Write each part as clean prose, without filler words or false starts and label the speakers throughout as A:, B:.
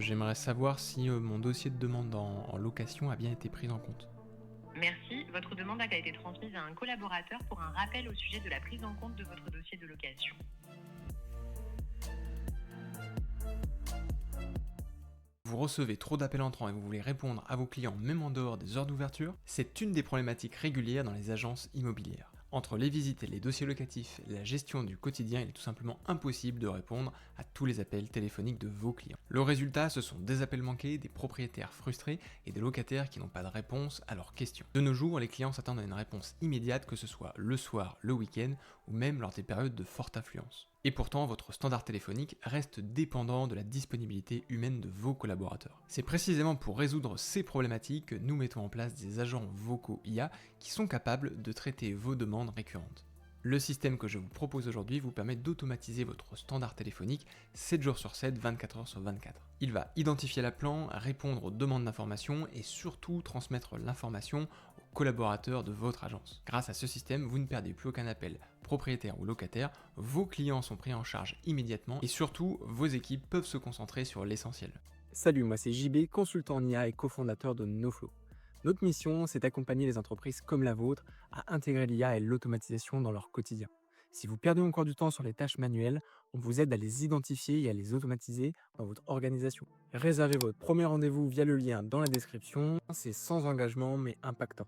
A: J'aimerais savoir si mon dossier de demande en location a bien été pris en compte.
B: Merci. Votre demande a été transmise à un collaborateur pour un rappel au sujet de la prise en compte de votre dossier de location.
A: Vous recevez trop d'appels entrants et vous voulez répondre à vos clients même en dehors des heures d'ouverture, c'est une des problématiques régulières dans les agences immobilières. Entre les visites et les dossiers locatifs, la gestion du quotidien, il est tout simplement impossible de répondre à tous les appels téléphoniques de vos clients. Le résultat, ce sont des appels manqués, des propriétaires frustrés et des locataires qui n'ont pas de réponse à leurs questions. De nos jours, les clients s'attendent à une réponse immédiate, que ce soit le soir, le week-end ou même lors des périodes de forte affluence. Et pourtant, votre standard téléphonique reste dépendant de la disponibilité humaine de vos collaborateurs. C'est précisément pour résoudre ces problématiques que nous mettons en place des agents vocaux IA qui sont capables de traiter vos demandes récurrentes. Le système que je vous propose aujourd'hui vous permet d'automatiser votre standard téléphonique 7 jours sur 7, 24 heures sur 24. Il va identifier l'appelant, répondre aux demandes d'information et surtout transmettre l'information aux collaborateurs de votre agence. Grâce à ce système, vous ne perdez plus aucun appel, propriétaire ou locataire, vos clients sont pris en charge immédiatement et surtout, vos équipes peuvent se concentrer sur l'essentiel.
C: Salut, moi c'est JB, consultant en IA et cofondateur de NoFlow. Notre mission, c'est d'accompagner les entreprises comme la vôtre à intégrer l'IA et l'automatisation dans leur quotidien. Si vous perdez encore du temps sur les tâches manuelles, on vous aide à les identifier et à les automatiser dans votre organisation. Réservez votre premier rendez-vous via le lien dans la description, c'est sans engagement mais impactant.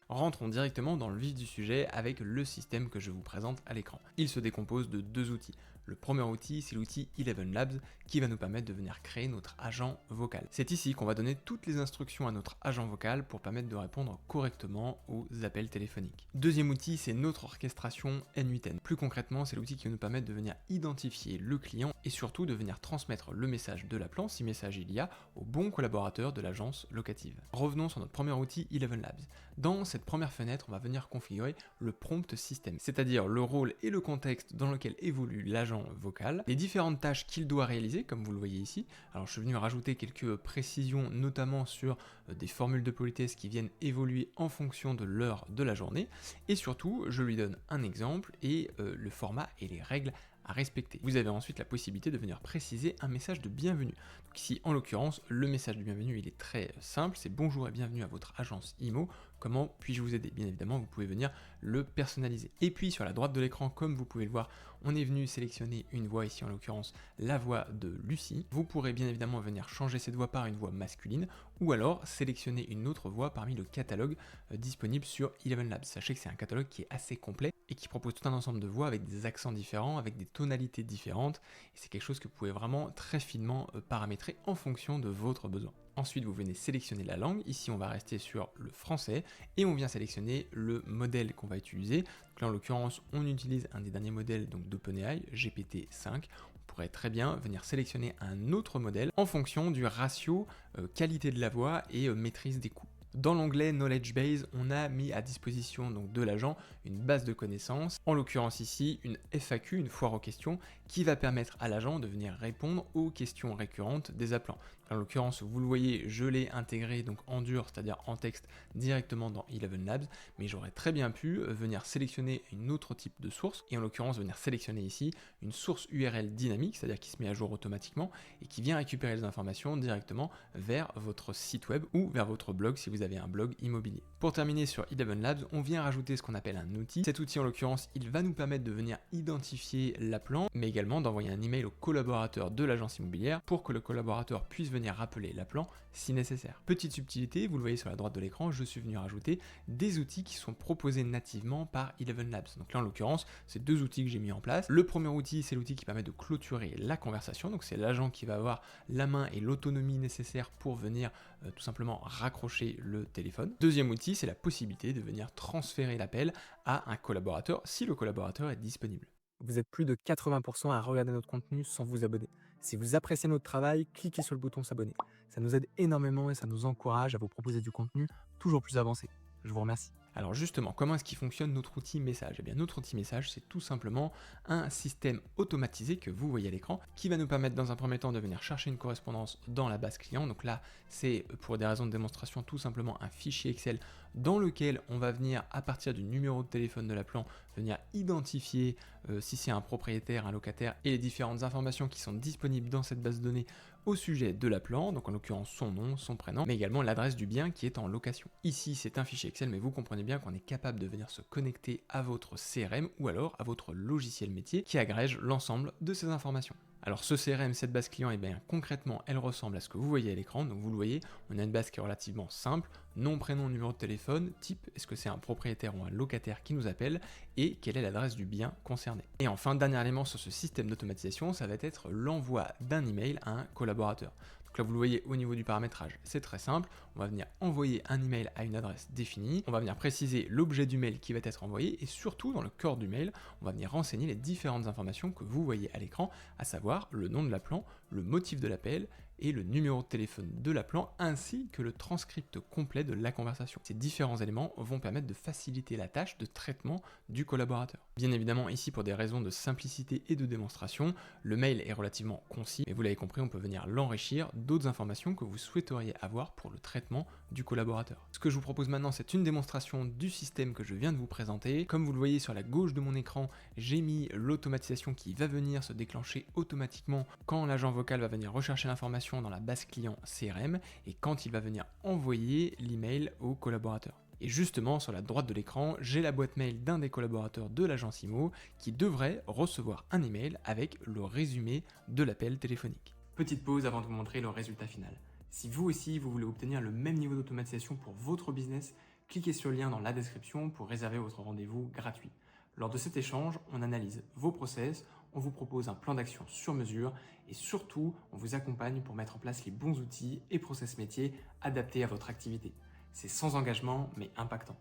A: Rentrons directement dans le vif du sujet avec le système que je vous présente à l'écran. Il se décompose de deux outils. Le premier outil, c'est l'outil Eleven Labs qui va nous permettre de venir créer notre agent vocal. C'est ici qu'on va donner toutes les instructions à notre agent vocal pour permettre de répondre correctement aux appels téléphoniques. Deuxième outil, c'est notre orchestration N8N. Plus concrètement, c'est l'outil qui va nous permettre de venir identifier le client et surtout de venir transmettre le message de l'appelant, si message il y a, au bon collaborateur de l'agence locative. Revenons sur notre premier outil Eleven Labs. Dans cette première fenêtre, on va venir configurer le prompt system, c'est-à-dire le rôle et le contexte dans lequel évolue l'agent vocal, les différentes tâches qu'il doit réaliser, comme vous le voyez ici. Alors je suis venu rajouter quelques précisions, notamment sur des formules de politesse qui viennent évoluer en fonction de l'heure de la journée, et surtout, je lui donne un exemple et le format et les règles à respecter. Vous avez ensuite la possibilité de venir préciser un message de bienvenue. Donc ici, en l'occurrence, le message de bienvenue, il est très simple, c'est bonjour et bienvenue à votre agence IMO, comment puis-je vous aider? Bien évidemment, vous pouvez venir le personnaliser. Et puis sur la droite de l'écran, comme vous pouvez le voir, on est venu sélectionner une voix, ici en l'occurrence la voix de Lucie. Vous pourrez bien évidemment venir changer cette voix par une voix masculine, ou alors sélectionner une autre voix parmi le catalogue disponible sur Eleven Labs. Sachez que c'est un catalogue qui est assez complet et qui propose tout un ensemble de voix avec des accents différents, avec des tonalités différentes, et c'est quelque chose que vous pouvez vraiment très finement paramétrer en fonction de votre besoin. Ensuite, vous venez sélectionner la langue. Ici, on va rester sur le français et on vient sélectionner le modèle qu'on va utiliser. Donc là, en l'occurrence, on utilise un des derniers modèles d'OpenAI, GPT-5. On pourrait très bien venir sélectionner un autre modèle en fonction du ratio qualité de la voix et maîtrise des coûts. Dans l'onglet Knowledge Base, on a mis à disposition donc de l'agent une base de connaissances, en l'occurrence ici une FAQ, une foire aux questions, qui va permettre à l'agent de venir répondre aux questions récurrentes des appelants. En l'occurrence, vous le voyez, je l'ai intégré donc en dur, c'est-à-dire en texte directement dans Eleven Labs, mais j'aurais très bien pu venir sélectionner une autre type de source, et en l'occurrence venir sélectionner ici une source URL dynamique, c'est-à-dire qui se met à jour automatiquement et qui vient récupérer les informations directement vers votre site web ou vers votre blog si vous avez un blog immobilier. Pour terminer sur Eleven Labs, on vient rajouter ce qu'on appelle un outil. Cet outil en l'occurrence, il va nous permettre de venir identifier l'appelant, mais également d'envoyer un email au collaborateur de l'agence immobilière pour que le collaborateur puisse venir rappeler l'appelant si nécessaire. Petite subtilité, vous le voyez sur la droite de l'écran, je suis venu rajouter des outils qui sont proposés nativement par Eleven Labs. Donc là en l'occurrence, c'est deux outils que j'ai mis en place. Le premier outil, c'est l'outil qui permet de clôturer la conversation, donc c'est l'agent qui va avoir la main et l'autonomie nécessaire pour venir tout simplement raccrocher le téléphone. Deuxième outil, c'est la possibilité de venir transférer l'appel à un collaborateur si le collaborateur est disponible.
C: Vous êtes plus de 80% à regarder notre contenu sans vous abonner. Si vous appréciez notre travail, cliquez sur le bouton s'abonner. Ça nous aide énormément et ça nous encourage à vous proposer du contenu toujours plus avancé. Je vous remercie.
A: Alors justement, comment est-ce qu'il fonctionne notre outil message? Eh bien notre outil message, c'est tout simplement un système automatisé que vous voyez à l'écran, qui va nous permettre dans un premier temps de venir chercher une correspondance dans la base client. Donc là, c'est pour des raisons de démonstration tout simplement un fichier Excel dans lequel on va venir, à partir du numéro de téléphone de l'appelant, venir identifier si c'est un propriétaire, un locataire, et les différentes informations qui sont disponibles dans cette base de données au sujet de l'appelant, donc en l'occurrence son nom, son prénom, mais également l'adresse du bien qui est en location. Ici, c'est un fichier Excel, mais vous comprenez bien qu'on est capable de venir se connecter à votre CRM ou alors à votre logiciel métier qui agrège l'ensemble de ces informations. Alors ce CRM, cette base client, et bien concrètement, elle ressemble à ce que vous voyez à l'écran. Donc vous le voyez, on a une base qui est relativement simple, nom, prénom, numéro de téléphone, type, est-ce que c'est un propriétaire ou un locataire qui nous appelle, et quelle est l'adresse du bien concerné. Et enfin, dernier élément sur ce système d'automatisation, ça va être l'envoi d'un email à un collaborateur. Donc là, vous le voyez au niveau du paramétrage, c'est très simple. On va venir envoyer un email à une adresse définie. On va venir préciser l'objet du mail qui va être envoyé et surtout, dans le corps du mail, on va venir renseigner les différentes informations que vous voyez à l'écran, à savoir le nom de l'appelant, le motif de l'appel et le numéro de téléphone de l'appelant ainsi que le transcript complet de la conversation. Ces différents éléments vont permettre de faciliter la tâche de traitement du collaborateur. Bien évidemment, ici pour des raisons de simplicité et de démonstration, le mail est relativement concis, mais vous l'avez compris, on peut venir l'enrichir d'autres informations que vous souhaiteriez avoir pour le traitement du collaborateur. Ce que je vous propose maintenant, c'est une démonstration du système que je viens de vous présenter. Comme vous le voyez sur la gauche de mon écran, j'ai mis l'automatisation qui va venir se déclencher automatiquement quand l'agent vocal va venir rechercher l'information dans la base client CRM et quand il va venir envoyer l'email au collaborateur. Et justement, sur la droite de l'écran, j'ai la boîte mail d'un des collaborateurs de l'agence IMO qui devrait recevoir un email avec le résumé de l'appel téléphonique. Petite pause avant de vous montrer le résultat final. Si vous aussi, vous voulez obtenir le même niveau d'automatisation pour votre business, cliquez sur le lien dans la description pour réserver votre rendez-vous gratuit. Lors de cet échange, on analyse vos process, on vous propose un plan d'action sur mesure et surtout, on vous accompagne pour mettre en place les bons outils et process métiers adaptés à votre activité. C'est sans engagement, mais impactant.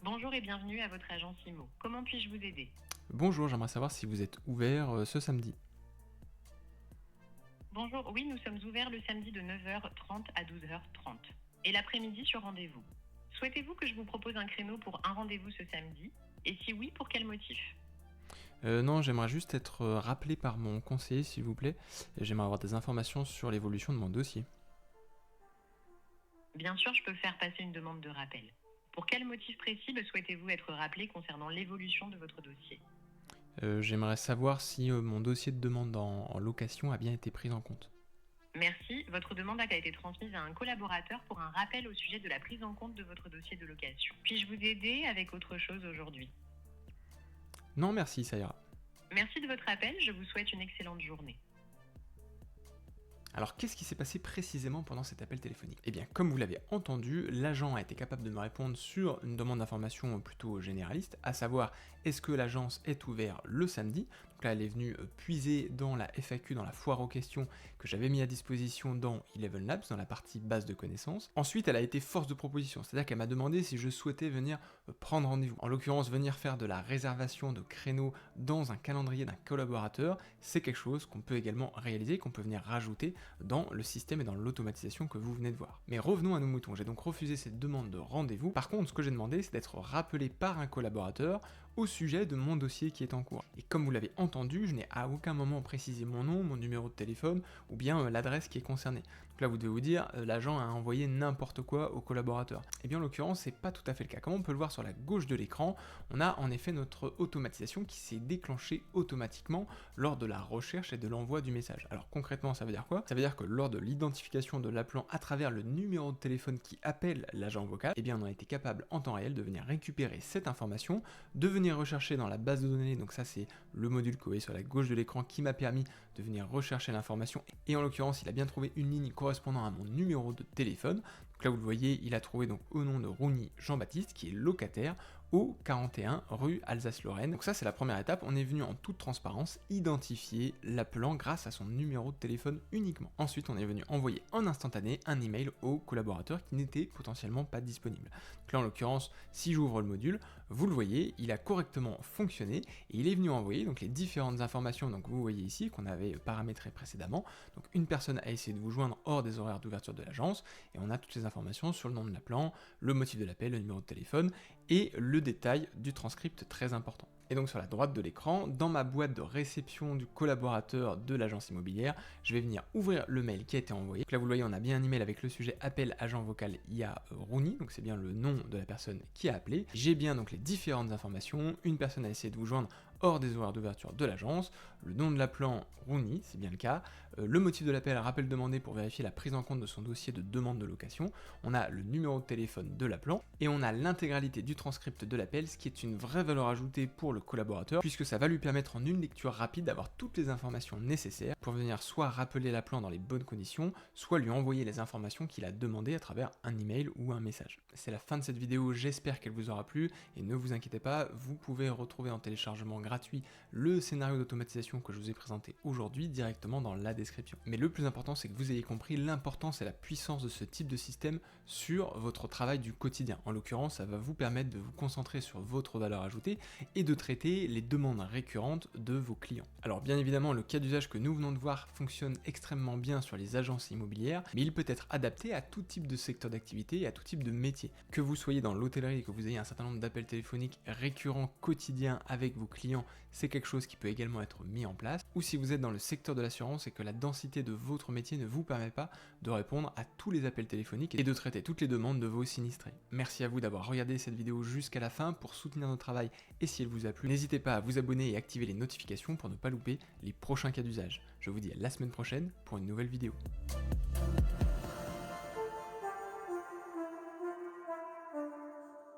B: Bonjour et bienvenue à votre agence IMO. Comment puis-je vous aider?
A: Bonjour, j'aimerais savoir si vous êtes ouvert ce samedi.
B: Bonjour, oui, nous sommes ouverts le samedi de 9h30 à 12h30 et l'après-midi sur rendez-vous. Souhaitez-vous que je vous propose un créneau pour un rendez-vous ce samedi? Et si oui, pour quel motif?
A: Non, j'aimerais juste être rappelé par mon conseiller, s'il vous plaît. J'aimerais avoir des informations sur l'évolution de mon dossier.
B: Bien sûr, je peux faire passer une demande de rappel. Pour quel motif précis souhaitez-vous être rappelé concernant l'évolution de votre dossier?
A: J'aimerais savoir si mon dossier de demande en location a bien été pris en compte.
B: Merci. Votre demande a été transmise à un collaborateur pour un rappel au sujet de la prise en compte de votre dossier de location. Puis-je vous aider avec autre chose aujourd'hui?
A: Non, merci, ça ira.
B: Merci de votre appel. Je vous souhaite une excellente journée.
A: Alors, qu'est-ce qui s'est passé précisément pendant cet appel téléphonique? Eh bien, comme vous l'avez entendu, l'agent a été capable de me répondre sur une demande d'information plutôt généraliste, à savoir, est-ce que l'agence est ouverte le samedi? Donc là, elle est venue puiser dans la FAQ, dans la foire aux questions que j'avais mis à disposition dans Eleven Labs, dans la partie base de connaissances. Ensuite, elle a été force de proposition, c'est-à-dire qu'elle m'a demandé si je souhaitais venir prendre rendez-vous. En l'occurrence, venir faire de la réservation de créneaux dans un calendrier d'un collaborateur, c'est quelque chose qu'on peut également réaliser, qu'on peut venir rajouter dans le système et dans l'automatisation que vous venez de voir. Mais revenons à nos moutons, j'ai donc refusé cette demande de rendez-vous. Par contre, ce que j'ai demandé, c'est d'être rappelé par un collaborateur au sujet de mon dossier qui est en cours. Et comme vous l'avez entendu, je n'ai à aucun moment précisé mon nom, mon numéro de téléphone ou bien l'adresse qui est concernée. Donc là, vous devez vous dire, l'agent a envoyé n'importe quoi au collaborateur. Et bien en l'occurrence, c'est pas tout à fait le cas. Comme on peut le voir sur la gauche de l'écran, on a en effet notre automatisation qui s'est déclenchée automatiquement lors de la recherche et de l'envoi du message. Alors concrètement, ça veut dire quoi? Ça veut dire que lors de l'identification de l'appelant à travers le numéro de téléphone qui appelle l'agent vocal, eh bien on a été capable en temps réel de venir récupérer cette information, de venir rechercher dans la base de données, donc ça c'est le module que vous voyez sur la gauche de l'écran qui m'a permis de venir rechercher l'information, et en l'occurrence il a bien trouvé une ligne correspondant à mon numéro de téléphone. Donc là vous le voyez, il a trouvé donc au nom de Rouni Jean-Baptiste qui est locataire au 41 rue Alsace-Lorraine. Donc ça c'est la première étape, on est venu en toute transparence identifier l'appelant grâce à son numéro de téléphone uniquement. Ensuite on est venu envoyer en instantané un email au collaborateur qui n'était potentiellement pas disponible. Donc là en l'occurrence, si j'ouvre le module, vous le voyez, il a correctement fonctionné et il est venu envoyer donc les différentes informations, donc vous voyez ici qu'on avait paramétrées précédemment. Donc une personne a essayé de vous joindre hors des horaires d'ouverture de l'agence et on a toutes les informations sur le nom de l'appelant, le motif de l'appel, le numéro de téléphone et le détail du transcript très important. Et donc sur la droite de l'écran, dans ma boîte de réception du collaborateur de l'agence immobilière, je vais venir ouvrir le mail qui a été envoyé. Donc là vous le voyez, on a bien un email avec le sujet appel agent vocal IA Rouni, donc c'est bien le nom de la personne qui a appelé. J'ai bien donc les différentes informations, une personne a essayé de vous joindre hors des horaires d'ouverture de l'agence, le nom de l'appelant Rooney, c'est bien le cas, le motif de l'appel, rappel demandé pour vérifier la prise en compte de son dossier de demande de location, on a le numéro de téléphone de l'appelant, et on a l'intégralité du transcript de l'appel, ce qui est une vraie valeur ajoutée pour le collaborateur, puisque ça va lui permettre en une lecture rapide d'avoir toutes les informations nécessaires pour venir soit rappeler l'appelant dans les bonnes conditions, soit lui envoyer les informations qu'il a demandées à travers un email ou un message. C'est la fin de cette vidéo, j'espère qu'elle vous aura plu, et ne vous inquiétez pas, vous pouvez retrouver en téléchargement gratuit le scénario d'automatisation que je vous ai présenté aujourd'hui directement dans la description. Mais le plus important, c'est que vous ayez compris l'importance et la puissance de ce type de système sur votre travail du quotidien. En l'occurrence, ça va vous permettre de vous concentrer sur votre valeur ajoutée et de traiter les demandes récurrentes de vos clients. Alors bien évidemment, le cas d'usage que nous venons de voir fonctionne extrêmement bien sur les agences immobilières, mais il peut être adapté à tout type de secteur d'activité et à tout type de métier. Que vous soyez dans l'hôtellerie et que vous ayez un certain nombre d'appels téléphoniques récurrents quotidiens avec vos clients, c'est quelque chose qui peut également être mis en place. Ou si vous êtes dans le secteur de l'assurance et que la densité de votre métier ne vous permet pas de répondre à tous les appels téléphoniques et de traiter toutes les demandes de vos sinistrés. Merci à vous d'avoir regardé cette vidéo jusqu'à la fin. Pour soutenir notre travail et si elle vous a plu, n'hésitez pas à vous abonner et activer les notifications pour ne pas louper les prochains cas d'usage. Je vous dis à la semaine prochaine pour une nouvelle vidéo.